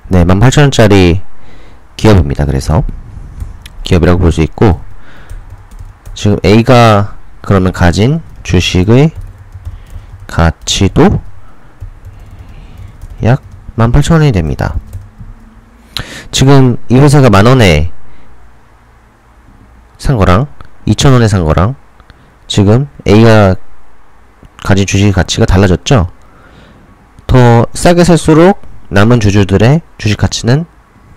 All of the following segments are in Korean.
네, 18,000원짜리 기업입니다. 그래서 기업이라고 볼 수 있고, 지금 A가 그러면 가진 주식의 가치도 약 18,000원이 됩니다. 지금 이 회사가 만원에 산 거랑 2,000원에 산 거랑 지금 A가 가진 주식의 가치가 달라졌죠? 더 싸게 살수록 남은 주주들의 주식 가치는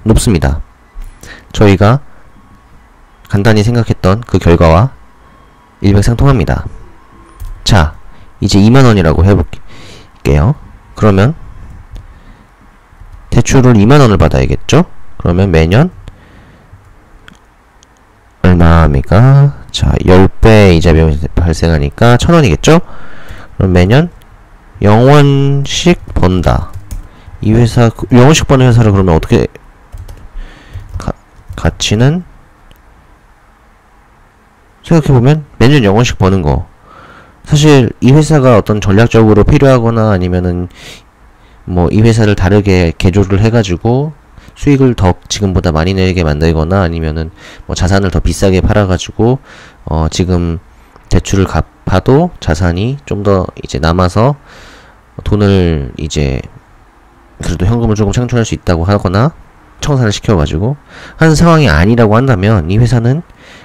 높습니다. 저희가 간단히 생각했던 그 결과와 일맥상통합니다. 자, 이제 2만원이라고 해볼게요. 그러면 대출을 2만원을 받아야겠죠? 그러면 매년 얼마입니까? 자, 10배 이자 비용이 발생하니까 1,000원이겠죠? 그럼 매년 0원씩 번다. 이 회사, 0원씩 버는 회사를 그러면 어떻게, 가치는, 생각해보면 매년 0원씩 버는 거. 사실 이 회사가 어떤 전략적으로 필요하거나 아니면은 뭐 이 회사를 다르게 개조를 해가지고 수익을 더 지금보다 많이 내게 만들거나 아니면은 뭐 자산을 더 비싸게 팔아가지고 지금 대출을 갚아도 자산이 좀 더 이제 남아서 돈을 이제 그래도 현금을 조금 창출할 수 있다고 하거나 청산을 시켜가지고 하는 상황이 아니라고 한다면 이 회사는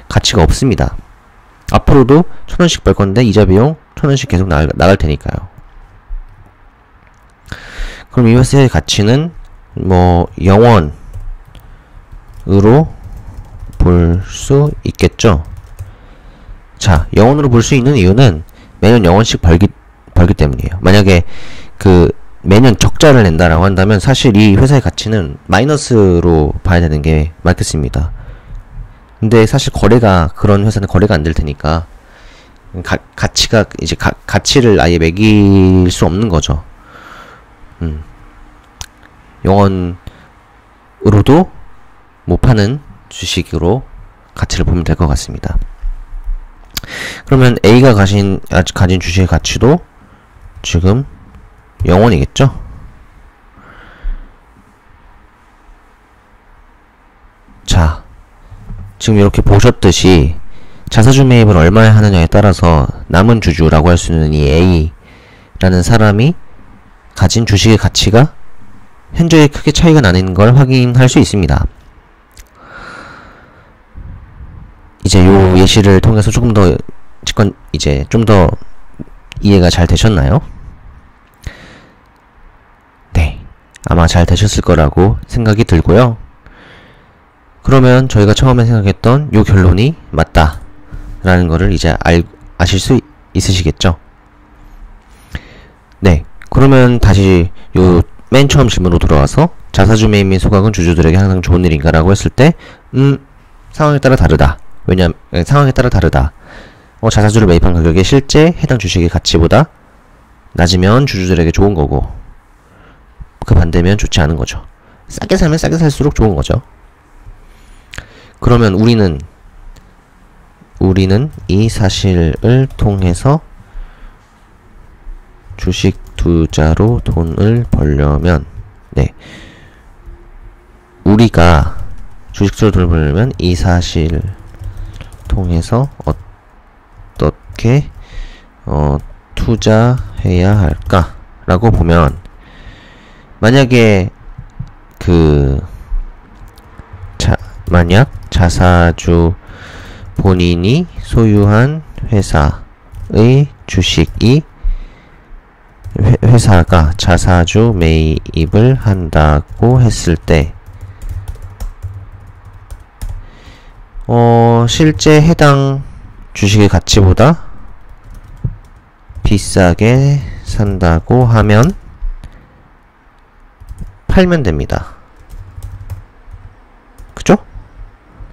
가치가 없습니다. 앞으로도 1,000원씩 벌 건데 이자 비용 1,000원씩 계속 나갈 테니까요. 그럼 이 회사의 가치는 뭐 0원으로 볼 수 있겠죠. 자, 0원으로 볼 수 있는 이유는 매년 0원씩 벌기 때문이에요. 만약에 그 매년 적자를 낸다라고 한다면 사실 이 회사의 가치는 마이너스로 봐야 되는 게 맞겠습니다. 근데 사실 그런 회사는 거래가 안 될 테니까 가치가 이제 가치를 아예 매길 수 없는 거죠. 0원으로도 못 파는 주식으로 가치를 보면 될 것 같습니다. 그러면 A가 가진 주식의 가치도 지금 0원이겠죠? 자, 지금 이렇게 보셨듯이 자사주 매입을 얼마에 하느냐에 따라서 남은 주주라고 할 수 있는 이 A라는 사람이 가진 주식의 가치가 현저히 크게 차이가 나는 걸 확인할 수 있습니다. 이제 요 예시를 통해서 조금 더 좀 더 이해가 잘 되셨나요? 네, 아마 잘 되셨을 거라고 생각이 들고요. 그러면 저희가 처음에 생각했던 요 결론이 맞다 라는 거를 이제 아실 수 있으시겠죠? 네, 그러면 다시 요 맨 처음 질문으로 돌아와서 자사주 매입 및 소각은 주주들에게 항상 좋은 일인가 라고 했을 때 상황에 따라 다르다. 상황에 따라 다르다. 자사주를 매입한 가격이 실제 해당 주식의 가치보다 낮으면 주주들에게 좋은 거고 그 반대면 좋지 않은 거죠. 싸게 살면 싸게 살수록 좋은 거죠. 그러면 우리는 이 사실을 통해서 주식 투자로 돈을 벌려면 우리가 주식 투자로 돈을 벌려면 이 사실을 통해서 어떻게 투자해야 할까? 라고 보면 만약에 만약 자사주 본인이 소유한 회사의 주식이 회사가 자사주 매입을 한다고 했을 때 실제 해당 주식의 가치보다 비싸게 산다고 하면 팔면 됩니다. 그죠?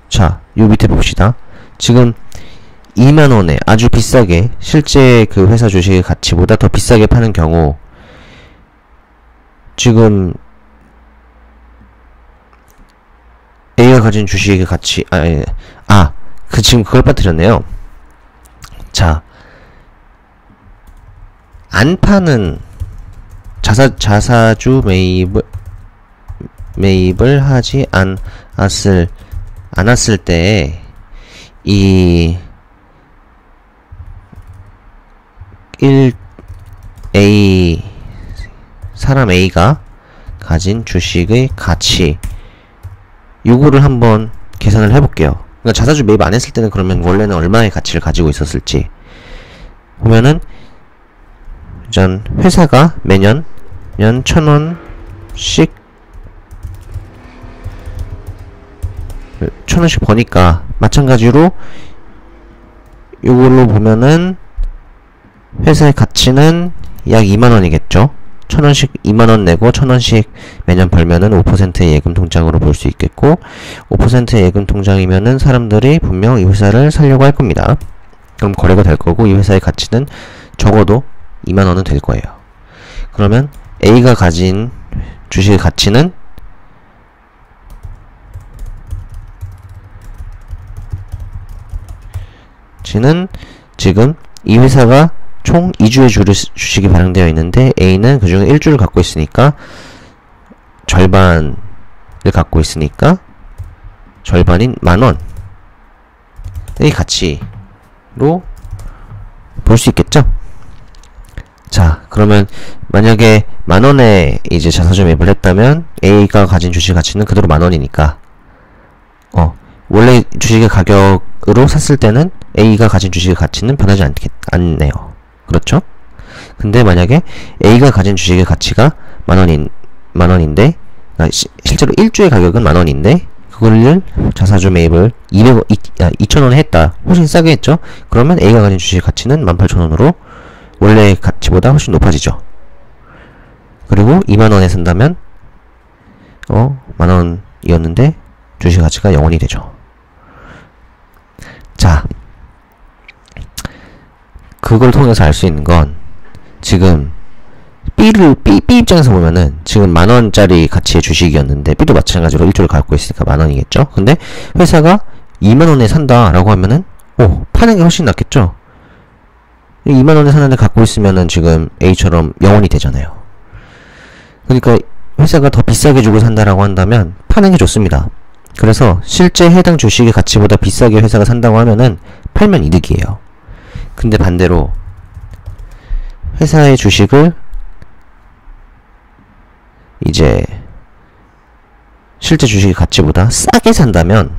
자, 요 밑에 봅시다. 지금 2만원에 아주 비싸게 실제 그 회사 주식의 가치보다 더 비싸게 파는 경우 지금 A가 가진 주식의 가치 지금 그걸 빠뜨렸네요. 자, 안 파는 자사주 매입을 하지 않았을 때 이 사람 A가 가진 주식의 가치, 요거를 한번 계산을 해볼게요. 그러니까 자사주 매입 안 했을 때는 그러면 원래는 얼마의 가치를 가지고 있었을지 보면은, 일단 회사가 매년 1,000원씩 버니까 마찬가지로 요걸로 보면은 회사의 가치는 약 2만원이겠죠. 1,000원씩 2만원 내고 1,000원씩 매년 벌면은 5%의 예금 통장으로 볼 수 있겠고, 5%의 예금 통장이면은 사람들이 분명 이 회사를 살려고 할 겁니다. 그럼 거래가 될 거고, 이 회사의 가치는 적어도 2만원은 될 거예요. 그러면 A가 가진 주식의 가치는 지금 이 회사가 총 2주의 주식이 발행되어 있는데 A는 그 중에 1주를 갖고 있으니까 절반을 갖고 있으니까 절반인 만원의 가치로 볼 수 있겠죠? 자, 그러면 만약에 만원에 이제 자사주 매입을 했다면 A가 가진 주식 가치는 그대로 만원이니까 원래 주식의 가격으로 샀을 때는 A가 가진 주식의 가치는 변하지 않네요. 그렇죠? 근데 만약에 A가 가진 주식의 가치가 만원인데, 실제로 1주의 가격은 만원인데, 그거를 자사주 매입을 2,000원에 했다. 훨씬 싸게 했죠? 그러면 A가 가진 주식의 가치는 18,000원으로 원래 가치보다 훨씬 높아지죠. 그리고 2만원에 산다면, 만원이었는데, 주식 가치가 0원이 되죠. 자, 그걸 통해서 알 수 있는 건, 지금 B 입장에서 보면은 지금 만원짜리 가치의 주식이었는데, B도 마찬가지로 1조를 갖고 있으니까 만원이겠죠. 근데 회사가 2만원에 산다라고 하면은 파는 게 훨씬 낫겠죠. 2만원에 사는데 갖고 있으면은 지금 A처럼 0원이 되잖아요. 그러니까 회사가 더 비싸게 주고 산다라고 한다면 파는 게 좋습니다. 그래서 실제 해당 주식의 가치보다 비싸게 회사가 산다고 하면은 팔면 이득이에요. 근데 반대로 회사의 주식을 이제 실제 주식의 가치보다 싸게 산다면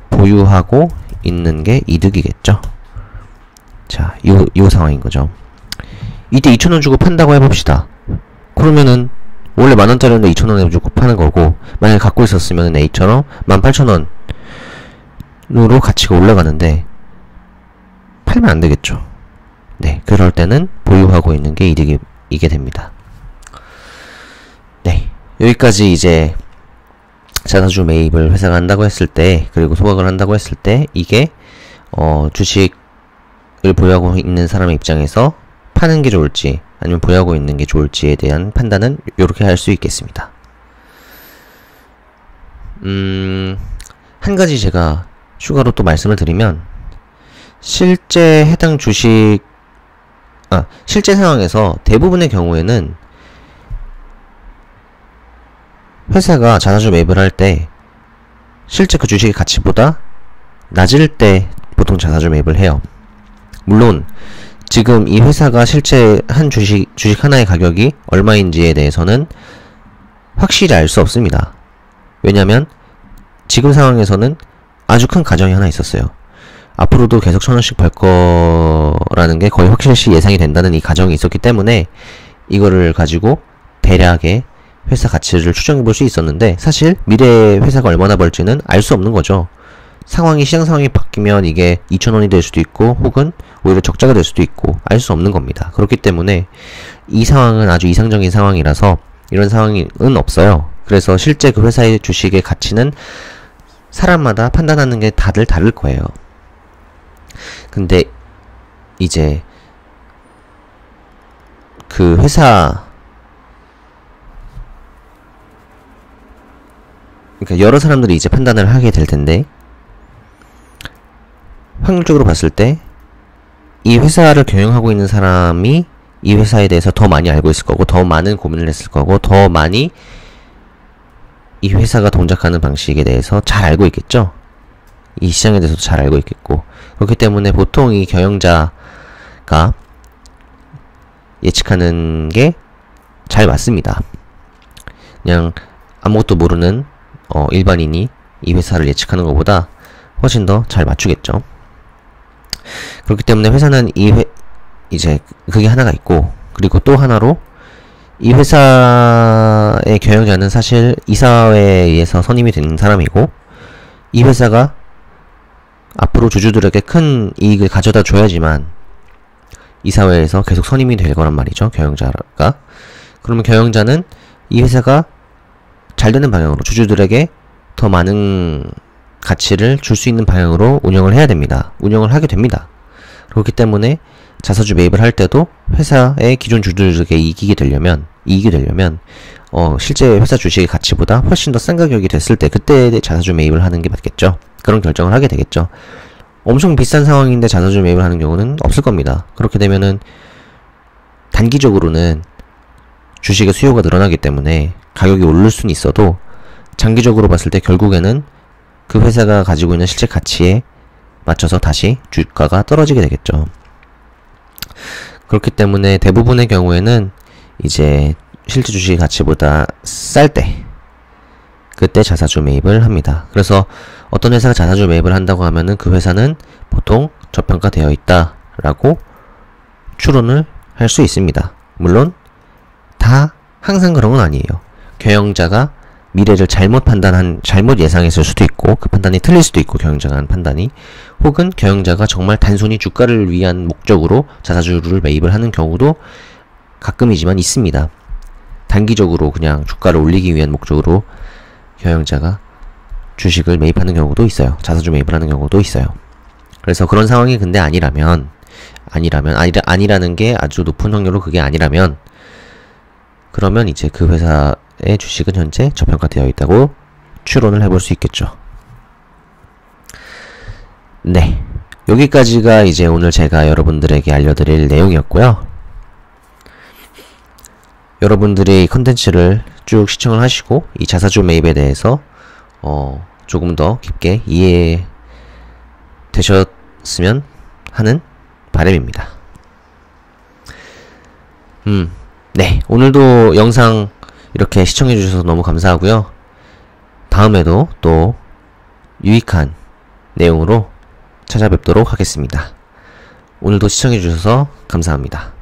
보유하고 있는 게 이득이겠죠. 자, 요 상황인 거죠. 이때 2,000원 주고 판다고 해봅시다. 그러면은 원래 만원짜리인데 2,000원에 주고 파는 거고, 만약에 갖고 있었으면 A처럼 18,000원으로 가치가 올라가는데 팔면 안 되겠죠. 네, 그럴 때는 보유하고 있는 게 이득이게 됩니다. 네, 여기까지 이제 자사주 매입을 회사가 한다고 했을 때, 그리고 소각을 한다고 했을 때, 이게 주식을 보유하고 있는 사람의 입장에서 파는 게 좋을지 아니면 보유하고 있는 게 좋을지에 대한 판단은 이렇게 할 수 있겠습니다. 한 가지 제가 추가로 또 말씀을 드리면, 실제 해당 주식 실제 상황에서 대부분의 경우에는 회사가 자사주 매입을 할 때 실제 그 주식의 가치보다 낮을 때 보통 자사주 매입을 해요. 물론 지금 이 회사가 실제 한 주식 하나의 가격이 얼마인지에 대해서는 확실히 알 수 없습니다. 왜냐면 지금 상황에서는 아주 큰 가정이 하나 있었어요. 앞으로도 계속 1,000원씩 벌 거라는 게 거의 확실시 예상이 된다는 이 가정이 있었기 때문에 이거를 가지고 대략의 회사 가치를 추정해 볼 수 있었는데, 사실 미래에 회사가 얼마나 벌지는 알 수 없는 거죠. 시장 상황이 바뀌면 이게 2,000원이 될 수도 있고, 혹은 오히려 적자가 될 수도 있고, 알 수 없는 겁니다. 그렇기 때문에 이 상황은 아주 이상적인 상황이라서 이런 상황은 없어요. 그래서 실제 그 회사의 주식의 가치는 사람마다 판단하는 게 다들 다를 거예요. 근데 이제 그 회사, 그러니까 여러 사람들이 이제 판단을 하게 될 텐데, 확률적으로 봤을 때 이 회사를 경영하고 있는 사람이 이 회사에 대해서 더 많이 알고 있을 거고, 더 많은 고민을 했을 거고, 더 많이 이 회사가 동작하는 방식에 대해서 잘 알고 있겠죠? 이 시장에 대해서도 잘 알고 있겠고, 그렇기 때문에 보통 이 경영자가 예측하는 게 잘 맞습니다. 그냥 아무것도 모르는 일반인이 이 회사를 예측하는 것보다 훨씬 더 잘 맞추겠죠. 그렇기 때문에 회사는 이제 그게 하나가 있고, 그리고 또 하나로 이 회사의 경영자는 사실 이사회에 의해서 선임이 된 사람이고, 이 회사가 앞으로 주주들에게 큰 이익을 가져다 줘야지만 이사회에서 계속 선임이 될 거란 말이죠, 경영자가. 그러면 경영자는 이 회사가 잘 되는 방향으로, 주주들에게 더 많은 가치를 줄 수 있는 방향으로 운영을 해야 됩니다. 운영을 하게 됩니다. 그렇기 때문에 자사주 매입을 할 때도 회사의 기존 주주들에게 이익이 되려면 실제 회사 주식의 가치보다 훨씬 더 싼 가격이 됐을 때, 그때 자사주 매입을 하는 게 맞겠죠. 그런 결정을 하게 되겠죠. 엄청 비싼 상황인데 자사주 매입을 하는 경우는 없을 겁니다. 그렇게 되면은 단기적으로는 주식의 수요가 늘어나기 때문에 가격이 오를 수는 있어도, 장기적으로 봤을 때 결국에는 그 회사가 가지고 있는 실제 가치에 맞춰서 다시 주가가 떨어지게 되겠죠. 그렇기 때문에 대부분의 경우에는 이제 실제 주식의 가치보다 쌀 때, 그때 자사주 매입을 합니다. 그래서 어떤 회사가 자사주 매입을 한다고 하면은 그 회사는 보통 저평가되어 있다라고 추론을 할 수 있습니다. 물론 다 항상 그런 건 아니에요. 경영자가 미래를 잘못 예상했을 수도 있고, 그 판단이 틀릴 수도 있고, 경영자가 한 판단이, 혹은 경영자가 정말 단순히 주가를 위한 목적으로 자사주를 매입을 하는 경우도 가끔이지만 있습니다. 단기적으로 그냥 주가를 올리기 위한 목적으로 경영자가 주식을 매입하는 경우도 있어요. 자사주 매입을 하는 경우도 있어요. 그래서 그런 상황이 근데 아니라는 게 아주 높은 확률로 그게 아니라면, 그러면 이제 그 회사의 주식은 현재 저평가되어 있다고 추론을 해볼 수 있겠죠. 네, 여기까지가 이제 오늘 제가 여러분들에게 알려드릴 내용이었고요. 여러분들이 컨텐츠를 쭉 시청을 하시고 이 자사주 매입에 대해서 조금 더 깊게 이해되셨으면 하는 바람입니다. 네, 오늘도 영상 이렇게 시청해주셔서 너무 감사하고요. 다음에도 또 유익한 내용으로 찾아뵙도록 하겠습니다. 오늘도 시청해주셔서 감사합니다.